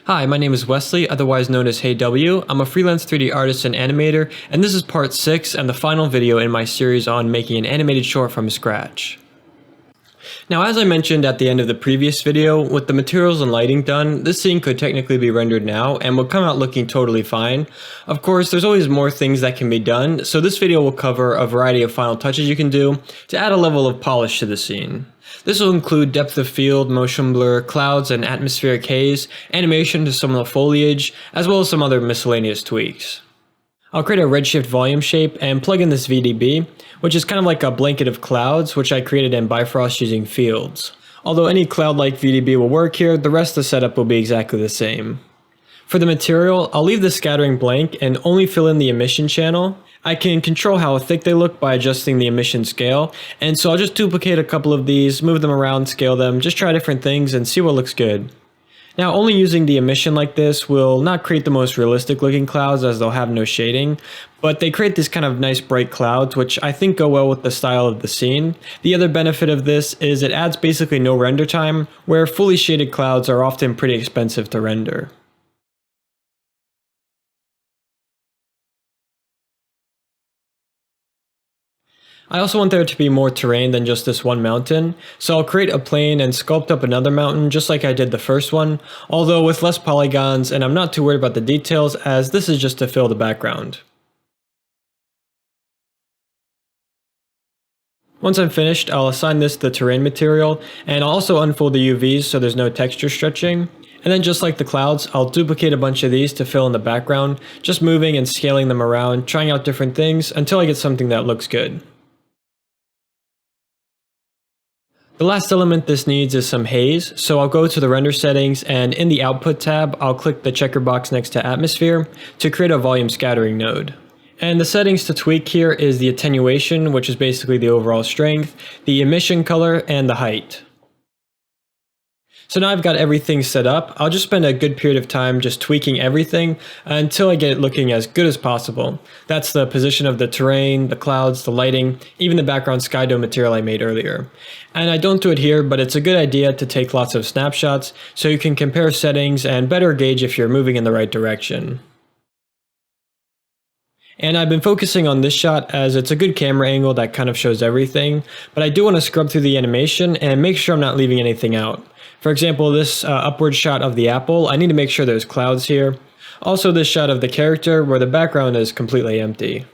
Hi, my name is Wesley, otherwise known as HeydoubleU. I'm a freelance 3D artist and animator, and this is part 6 and the final video in my series on making an animated short from scratch. Now, as I mentioned at the end of the previous video, with the materials and lighting done, this scene could technically be rendered now and will come out looking totally fine. Of course, there's always more things that can be done, so this video will cover a variety of final touches you can do to add a level of polish to the scene. This will include depth of field, motion blur, clouds and atmospheric haze, animation to some of the foliage, as well as some other miscellaneous tweaks. I'll create a Redshift volume shape and plug in this VDB, which is kind of like a blanket of clouds, which I created in Bifrost using fields. Although any cloud-like VDB will work here, the rest of the setup will be exactly the same. For the material, I'll leave the scattering blank and only fill in the emission channel. I can control how thick they look by adjusting the emission scale, and so I'll just duplicate a couple of these, move them around, scale them, just try different things and see what looks good. Now, only using the emission like this will not create the most realistic looking clouds as they'll have no shading, but they create this kind of nice bright clouds which I think go well with the style of the scene. The other benefit of this is it adds basically no render time, where fully shaded clouds are often pretty expensive to render. I also want there to be more terrain than just this one mountain, so I'll create a plane and sculpt up another mountain just like I did the first one, although with less polygons, and I'm not too worried about the details as this is just to fill the background. Once I'm finished, I'll assign this the terrain material, and I'll also unfold the UVs so there's no texture stretching. And then just like the clouds, I'll duplicate a bunch of these to fill in the background, just moving and scaling them around, trying out different things until I get something that looks good. The last element this needs is some haze, so I'll go to the render settings and in the output tab, I'll click the checker box next to atmosphere to create a volume scattering node. And the settings to tweak here is the attenuation, which is basically the overall strength, the emission color, and the height. So now I've got everything set up. I'll just spend a good period of time just tweaking everything until I get it looking as good as possible. That's the position of the terrain, the clouds, the lighting, even the background sky dome material I made earlier. And I don't do it here, but it's a good idea to take lots of snapshots so you can compare settings and better gauge if you're moving in the right direction. And I've been focusing on this shot as it's a good camera angle that kind of shows everything, but I do want to scrub through the animation and make sure I'm not leaving anything out. For example, this upward shot of the apple, I need to make sure there's clouds here. Also this shot of the character where the background is completely empty.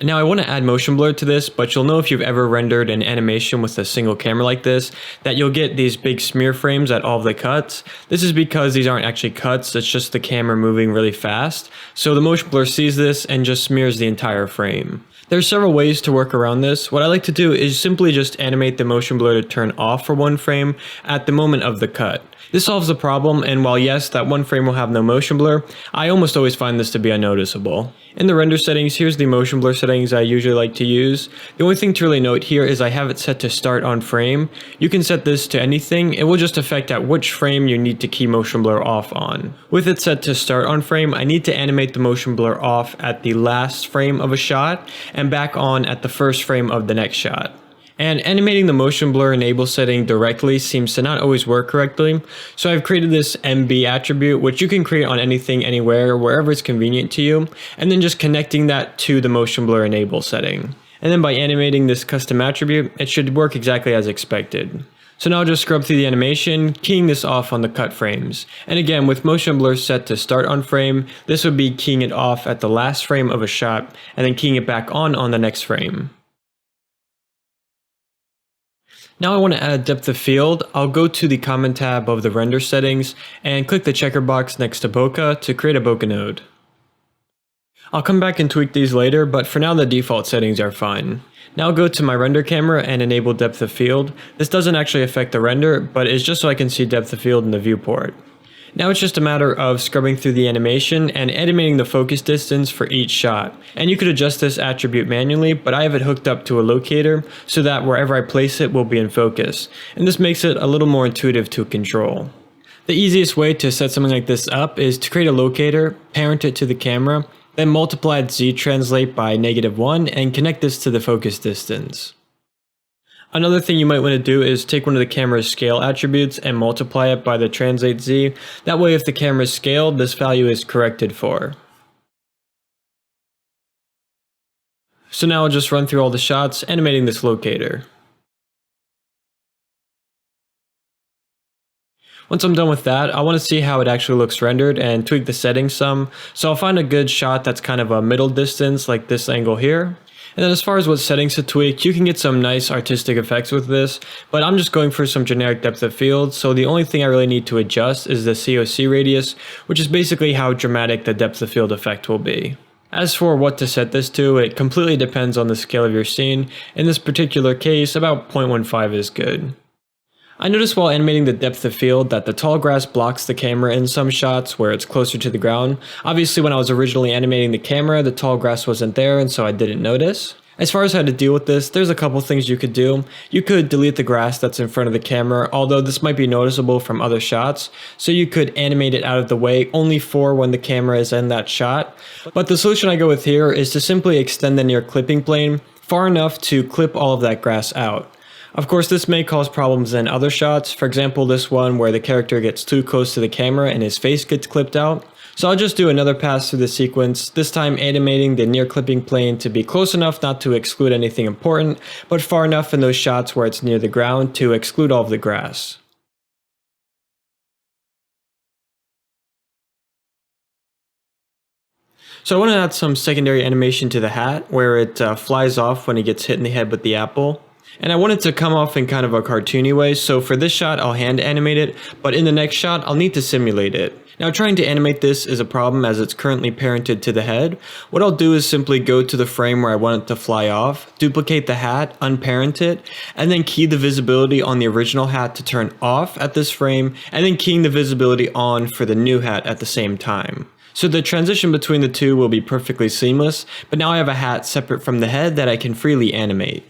Now I want to add motion blur to this, but you'll know if you've ever rendered an animation with a single camera like this, that you'll get these big smear frames at all of the cuts. This is because these aren't actually cuts, it's just the camera moving really fast. So the motion blur sees this and just smears the entire frame. There's several ways to work around this. What I like to do is simply just animate the motion blur to turn off for one frame at the moment of the cut. This solves the problem, and while yes, that one frame will have no motion blur, I almost always find this to be unnoticeable. In the render settings, here's the motion blur settings I usually like to use. The only thing to really note here is I have it set to start on frame. You can set this to anything, it will just affect at which frame you need to key motion blur off on. With it set to start on frame, I need to animate the motion blur off at the last frame of a shot, and back on at the first frame of the next shot. And animating the motion blur enable setting directly seems to not always work correctly, so I've created this MB attribute which you can create on anything, anywhere, wherever it's convenient to you, and then just connecting that to the motion blur enable setting. And then by animating this custom attribute, it should work exactly as expected. So now I'll just scrub through the animation, keying this off on the cut frames. And again, with motion blur set to start on frame, this would be keying it off at the last frame of a shot, and then keying it back on the next frame. Now I want to add depth of field. I'll go to the comment tab of the render settings and click the checker box next to bokeh to create a bokeh node. I'll come back and tweak these later, but for now the default settings are fine. Now I'll go to my render camera and enable depth of field. This doesn't actually affect the render, but it's just so I can see depth of field in the viewport. Now it's just a matter of scrubbing through the animation and animating the focus distance for each shot. And you could adjust this attribute manually, but I have it hooked up to a locator so that wherever I place it will be in focus. And this makes it a little more intuitive to control. The easiest way to set something like this up is to create a locator, parent it to the camera, then multiply its Z-translate by -1 and connect this to the focus distance. Another thing you might want to do is take one of the camera's scale attributes and multiply it by the translate z. That way if the camera is scaled, this value is corrected for. So now I'll just run through all the shots, animating this locator. Once I'm done with that, I want to see how it actually looks rendered and tweak the settings some. So I'll find a good shot that's kind of a middle distance, like this angle here. And then as far as what settings to tweak, you can get some nice artistic effects with this, but I'm just going for some generic depth of field, so the only thing I really need to adjust is the COC radius, which is basically how dramatic the depth of field effect will be. As for what to set this to, it completely depends on the scale of your scene. In this particular case, about 0.15 is good. I noticed while animating the depth of field that the tall grass blocks the camera in some shots where it's closer to the ground. Obviously when I was originally animating the camera, the tall grass wasn't there and so I didn't notice. As far as how to deal with this, there's a couple things you could do. You could delete the grass that's in front of the camera, although this might be noticeable from other shots, so you could animate it out of the way only for when the camera is in that shot. But the solution I go with here is to simply extend the near clipping plane far enough to clip all of that grass out. Of course, this may cause problems in other shots, for example this one where the character gets too close to the camera and his face gets clipped out. So I'll just do another pass through the sequence, this time animating the near clipping plane to be close enough not to exclude anything important, but far enough in those shots where it's near the ground to exclude all of the grass. So I want to add some secondary animation to the hat where it flies off when he gets hit in the head with the apple. And I want it to come off in kind of a cartoony way, so for this shot I'll hand animate it, but in the next shot I'll need to simulate it. Now trying to animate this is a problem as it's currently parented to the head. What I'll do is simply go to the frame where I want it to fly off, duplicate the hat, unparent it, and then key the visibility on the original hat to turn off at this frame, and then keying the visibility on for the new hat at the same time. So the transition between the two will be perfectly seamless, but now I have a hat separate from the head that I can freely animate.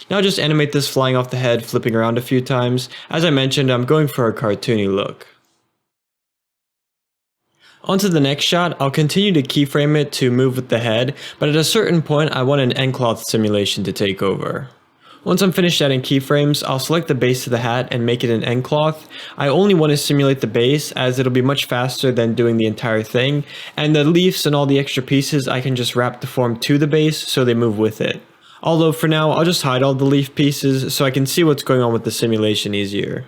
Now just animate this flying off the head, flipping around a few times. As I mentioned, I'm going for a cartoony look. On to the next shot, I'll continue to keyframe it to move with the head, but at a certain point I want an end cloth simulation to take over. Once I'm finished adding keyframes, I'll select the base of the hat and make it an end cloth. I only want to simulate the base as it'll be much faster than doing the entire thing, and the leaves and all the extra pieces I can just wrap the form to the base so they move with it. Although for now, I'll just hide all the leaf pieces so I can see what's going on with the simulation easier.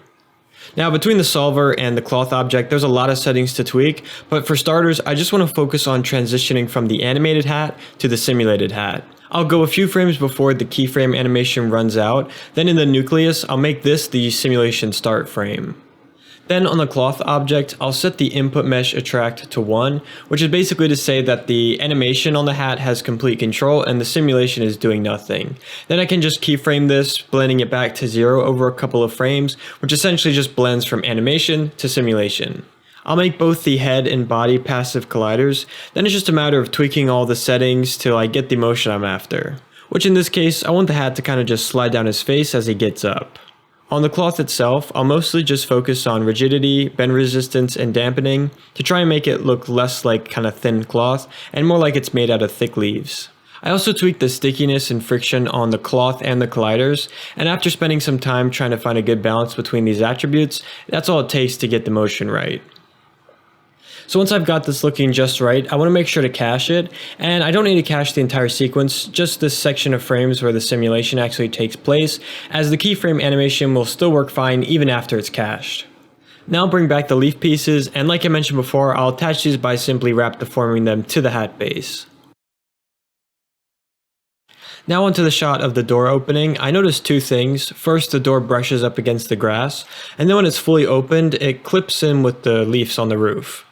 Now between the solver and the cloth object, there's a lot of settings to tweak, but for starters, I just want to focus on transitioning from the animated hat to the simulated hat. I'll go a few frames before the keyframe animation runs out, then in the nucleus, I'll make this the simulation start frame. Then on the cloth object, I'll set the input mesh attract to 1, which is basically to say that the animation on the hat has complete control and the simulation is doing nothing. Then I can just keyframe this, blending it back to 0 over a couple of frames, which essentially just blends from animation to simulation. I'll make both the head and body passive colliders, then it's just a matter of tweaking all the settings till I get the motion I'm after. Which in this case, I want the hat to kind of just slide down his face as he gets up. On the cloth itself, I'll mostly just focus on rigidity, bend resistance, and dampening to try and make it look less like kind of thin cloth and more like it's made out of thick leaves. I also tweaked the stickiness and friction on the cloth and the colliders, and after spending some time trying to find a good balance between these attributes, that's all it takes to get the motion right. So once I've got this looking just right, I want to make sure to cache it, and I don't need to cache the entire sequence, just this section of frames where the simulation actually takes place, as the keyframe animation will still work fine even after it's cached. Now I'll bring back the leaf pieces, and like I mentioned before, I'll attach these by simply wrap deforming them to the hat base. Now onto the shot of the door opening, I noticed two things. First, the door brushes up against the grass, and then when it's fully opened, it clips in with the leaves on the roof.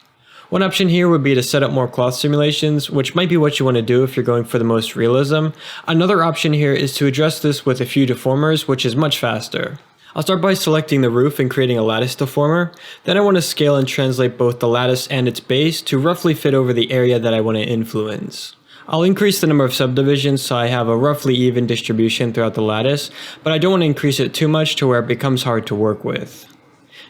One option here would be to set up more cloth simulations, which might be what you want to do if you're going for the most realism. Another option here is to address this with a few deformers, which is much faster. I'll start by selecting the roof and creating a lattice deformer. Then I want to scale and translate both the lattice and its base to roughly fit over the area that I want to influence. I'll increase the number of subdivisions so I have a roughly even distribution throughout the lattice, but I don't want to increase it too much to where it becomes hard to work with.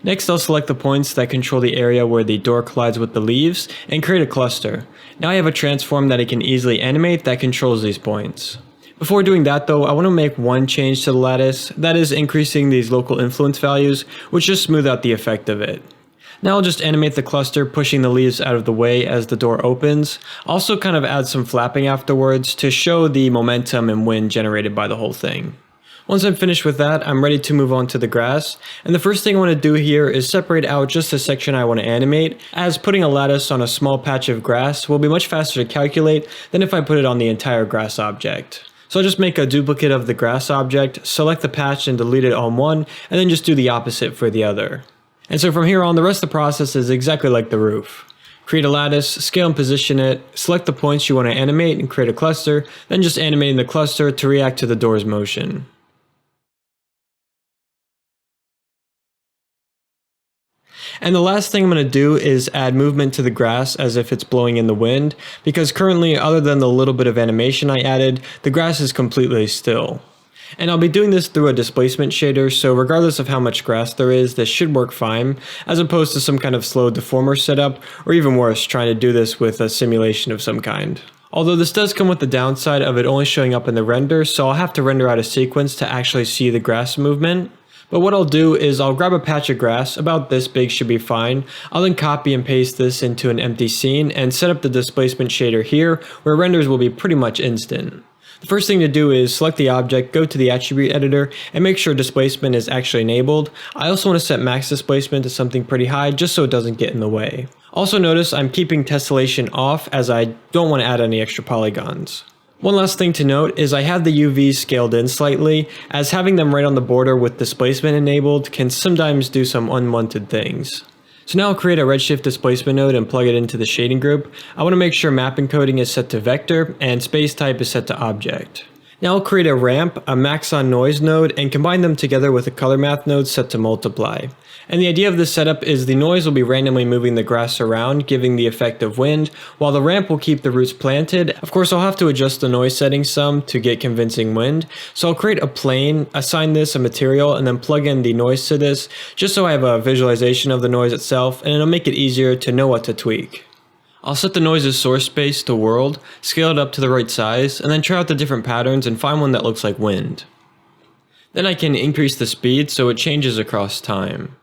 Next, I'll select the points that control the area where the door collides with the leaves and create a cluster. Now I have a transform that I can easily animate that controls these points. Before doing that though, I want to make one change to the lattice, that is increasing these local influence values, which just smooth out the effect of it. Now I'll just animate the cluster, pushing the leaves out of the way as the door opens. Also kind of add some flapping afterwards to show the momentum and wind generated by the whole thing. Once I'm finished with that, I'm ready to move on to the grass, and the first thing I want to do here is separate out just the section I want to animate, as putting a lattice on a small patch of grass will be much faster to calculate than if I put it on the entire grass object. So I'll just make a duplicate of the grass object, select the patch and delete it on one, and then just do the opposite for the other. And so from here on, the rest of the process is exactly like the roof. Create a lattice, scale and position it, select the points you want to animate and create a cluster, then just animating the cluster to react to the door's motion. And the last thing I'm going to do is add movement to the grass as if it's blowing in the wind, because currently, other than the little bit of animation I added, the grass is completely still. And I'll be doing this through a displacement shader, so regardless of how much grass there is, this should work fine, as opposed to some kind of slow deformer setup, or even worse, trying to do this with a simulation of some kind. Although this does come with the downside of it only showing up in the render, so I'll have to render out a sequence to actually see the grass movement. But what I'll do is I'll grab a patch of grass, about this big should be fine. I'll then copy and paste this into an empty scene and set up the displacement shader here, where renders will be pretty much instant. The first thing to do is select the object, go to the attribute editor, and make sure displacement is actually enabled. I also want to set max displacement to something pretty high just so it doesn't get in the way. Also notice I'm keeping tessellation off as I don't want to add any extra polygons. One last thing to note is I have the UVs scaled in slightly, as having them right on the border with displacement enabled can sometimes do some unwanted things. So now I'll create a Redshift displacement node and plug it into the shading group. I want to make sure map encoding is set to vector and space type is set to object. Now I'll create a ramp, a Maxon noise node, and combine them together with a color math node set to multiply. And the idea of this setup is the noise will be randomly moving the grass around, giving the effect of wind, while the ramp will keep the roots planted. Of course, I'll have to adjust the noise settings some to get convincing wind. So I'll create a plane, assign this a material, and then plug in the noise to this, just so I have a visualization of the noise itself, and it'll make it easier to know what to tweak. I'll set the noise's source space to world, scale it up to the right size, and then try out the different patterns and find one that looks like wind. Then I can increase the speed so it changes across time.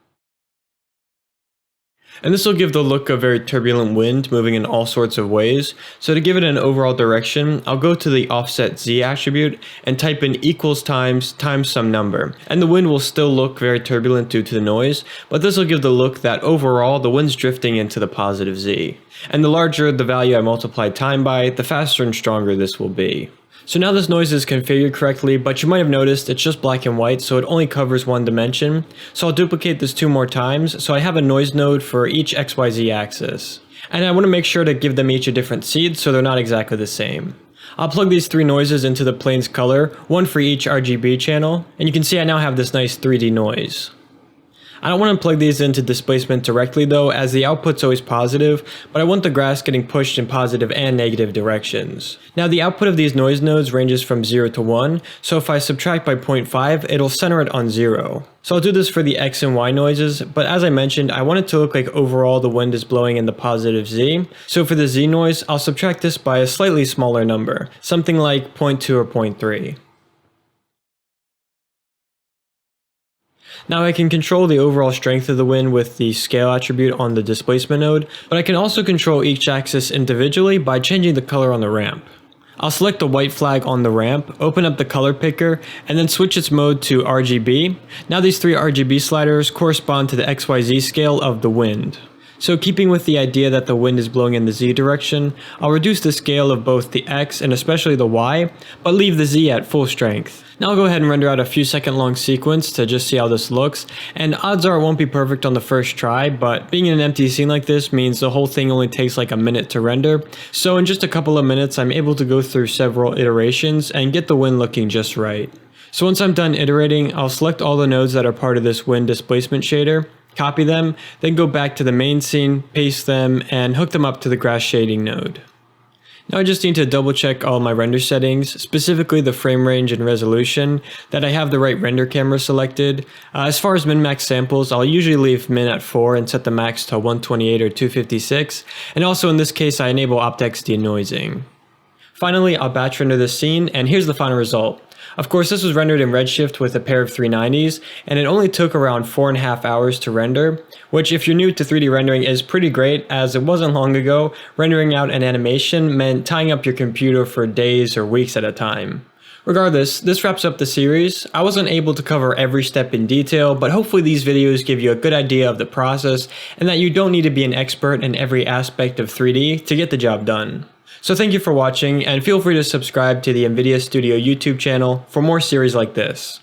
And this will give the look of very turbulent wind moving in all sorts of ways. So to give it an overall direction, I'll go to the offset Z attribute and type in equals times some number. And the wind will still look very turbulent due to the noise, but this will give the look that overall the wind's drifting into the positive Z. And the larger the value I multiply time by, the faster and stronger this will be. So now this noise is configured correctly, but you might have noticed it's just black and white, so it only covers one dimension. So I'll duplicate this 2 more times, so I have a noise node for each XYZ axis. And I want to make sure to give them each a different seed, so they're not exactly the same. I'll plug these 3 noises into the plane's color, one for each RGB channel, and you can see I now have this nice 3D noise. I don't want to plug these into displacement directly though, as the output's always positive, but I want the grass getting pushed in positive and negative directions. Now the output of these noise nodes ranges from 0 to 1, so if I subtract by 0.5, it'll center it on 0. So I'll do this for the X and Y noises, but as I mentioned, I want it to look like overall the wind is blowing in the positive Z. So for the Z noise, I'll subtract this by a slightly smaller number, something like 0.2 or 0.3. Now I can control the overall strength of the wind with the scale attribute on the displacement node, but I can also control each axis individually by changing the color on the ramp. I'll select the white flag on the ramp, open up the color picker, and then switch its mode to RGB. Now these 3 RGB sliders correspond to the XYZ scale of the wind. So keeping with the idea that the wind is blowing in the Z direction, I'll reduce the scale of both the X and especially the Y, but leave the Z at full strength. Now I'll go ahead and render out a few second long sequence to just see how this looks, and odds are it won't be perfect on the first try, but being in an empty scene like this means the whole thing only takes like a minute to render, so in just a couple of minutes I'm able to go through several iterations and get the wind looking just right. So once I'm done iterating, I'll select all the nodes that are part of this wind displacement shader, copy them, then go back to the main scene, paste them, and hook them up to the grass shading node. Now I just need to double check all my render settings, specifically the frame range and resolution, that I have the right render camera selected. As far as min-max samples, I'll usually leave min at 4 and set the max to 128 or 256, and also in this case I enable OptX denoising. Finally, I'll batch render this scene, and here's the final result. Of course, this was rendered in Redshift with a pair of 390s, and it only took around 4.5 hours to render, which if you're new to 3D rendering is pretty great, as it wasn't long ago, rendering out an animation meant tying up your computer for days or weeks at a time. Regardless, this wraps up the series. I wasn't able to cover every step in detail, but hopefully these videos give you a good idea of the process and that you don't need to be an expert in every aspect of 3D to get the job done. So thank you for watching, and feel free to subscribe to the NVIDIA Studio YouTube channel for more series like this.